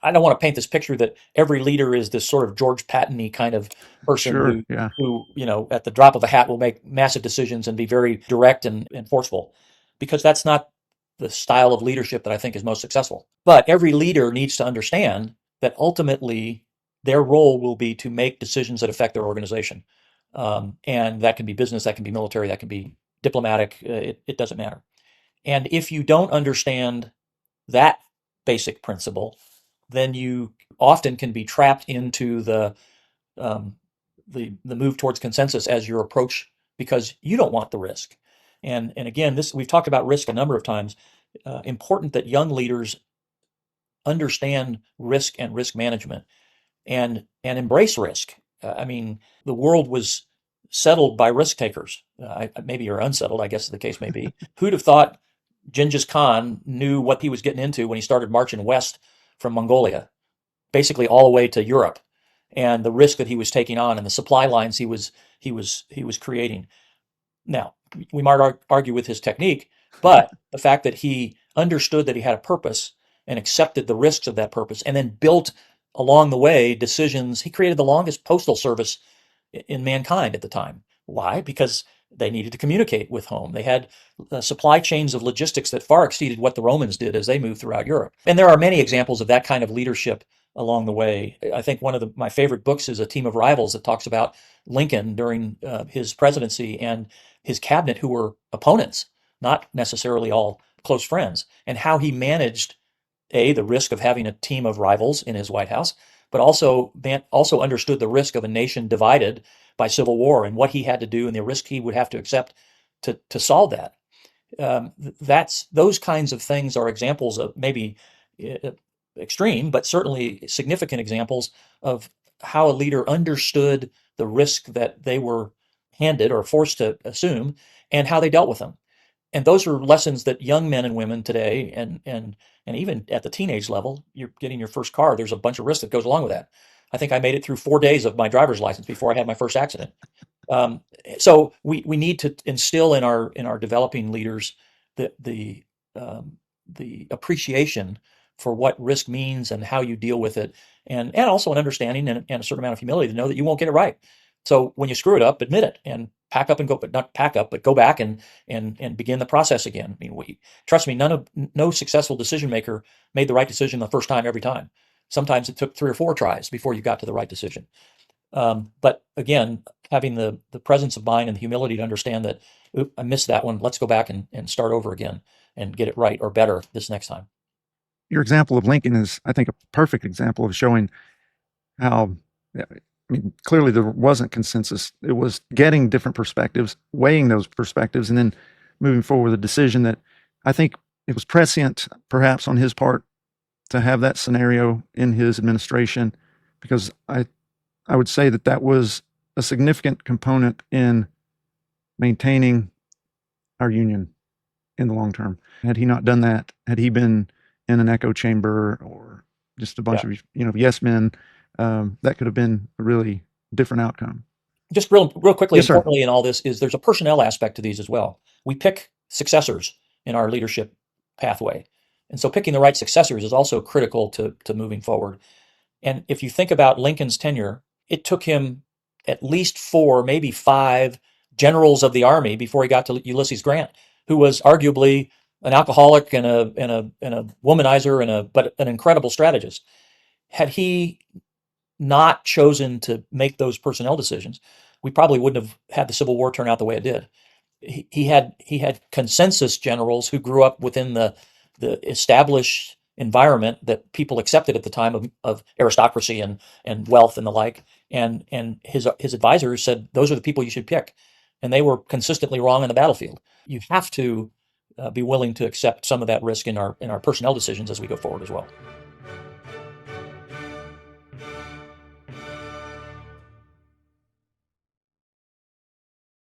I don't want to paint this picture that every leader is this sort of George Patton-y kind of person Sure. Yeah. who, at the drop of a hat will make massive decisions and be very direct and forceful, because that's not the style of leadership that I think is most successful. But every leader needs to understand that ultimately their role will be to make decisions that affect their organization. And that can be business, that can be military, that can be diplomatic. It doesn't matter. And if you don't understand that basic principle, then you often can be trapped into um, the move towards consensus as your approach because you don't want the risk. And again, this we've talked about risk a number of times. Important that young leaders understand risk and risk management and embrace risk. I mean, the world was settled by risk takers. Maybe you're unsettled, I guess the case may be. Who'd have thought Genghis Khan knew what he was getting into when he started marching west from Mongolia, basically all the way to Europe, and the risk that he was taking on and the supply lines he was creating. Now, we might argue with his technique, but the fact that he understood that he had a purpose and accepted the risks of that purpose and then built along the way decisions, he created the longest postal service in mankind at the time. Why? Because they needed to communicate with home. They had supply chains of logistics that far exceeded what the Romans did as they moved throughout Europe. And there are many examples of that kind of leadership along the way. I think one of my favorite books is A Team of Rivals that talks about Lincoln during his presidency and his cabinet who were opponents, not necessarily all close friends, and how he managed the risk of having a team of rivals in his White House, but also understood the risk of a nation divided by civil war and what he had to do and the risk he would have to accept to solve that. That's those kinds of things are examples of maybe uh, extreme, but certainly significant examples of how a leader understood the risk that they were handed or forced to assume and how they dealt with them. And those are lessons that young men and women today and even at the teenage level, you're getting your first car, there's a bunch of risk that goes along with that. I think I made it through 4 days of my driver's license before I had my first accident. Um, so we need to instill in our developing leaders the the the appreciation for what risk means and how you deal with it, and also an understanding and a certain amount of humility to know that you won't get it right. So when you screw it up, admit it and pack up and go, but not pack up, but go back and begin the process again. I mean, trust me, no successful decision maker made the right decision the first time every time. Sometimes it took 3 or 4 tries before you got to the right decision. But again, having the presence of mind and the humility to understand that, oop, I missed that one. Let's go back and start over again and get it right or better this next time. Your example of Lincoln is, I think, a perfect example of showing how, I mean, clearly there wasn't consensus. It was getting different perspectives, weighing those perspectives, and then moving forward with a decision that I think it was prescient, perhaps, on his part to have that scenario in his administration, because I would say that that was a significant component in maintaining our union in the long term. Had he not done that, had he been in an echo chamber or just a bunch Yeah. of yes men, that could have been a really different outcome. Just real quickly, Yes, sir. importantly in all this is there's a personnel aspect to these as well. We pick successors in our leadership pathway. And so picking the right successors is also critical to moving forward. And if you think about Lincoln's tenure, it took him at least 4, maybe 5 generals of the army before he got to Ulysses Grant, who was arguably an alcoholic and a womanizer but an incredible strategist. Had he not chosen to make those personnel decisions, we probably wouldn't have had the Civil War turn out the way it did. He had consensus generals who grew up within the established environment that people accepted at the time of aristocracy and wealth and the like. And his advisors said those are the people you should pick, and they were consistently wrong on the battlefield. You have to be willing to accept some of that risk in our personnel decisions as we go forward as well.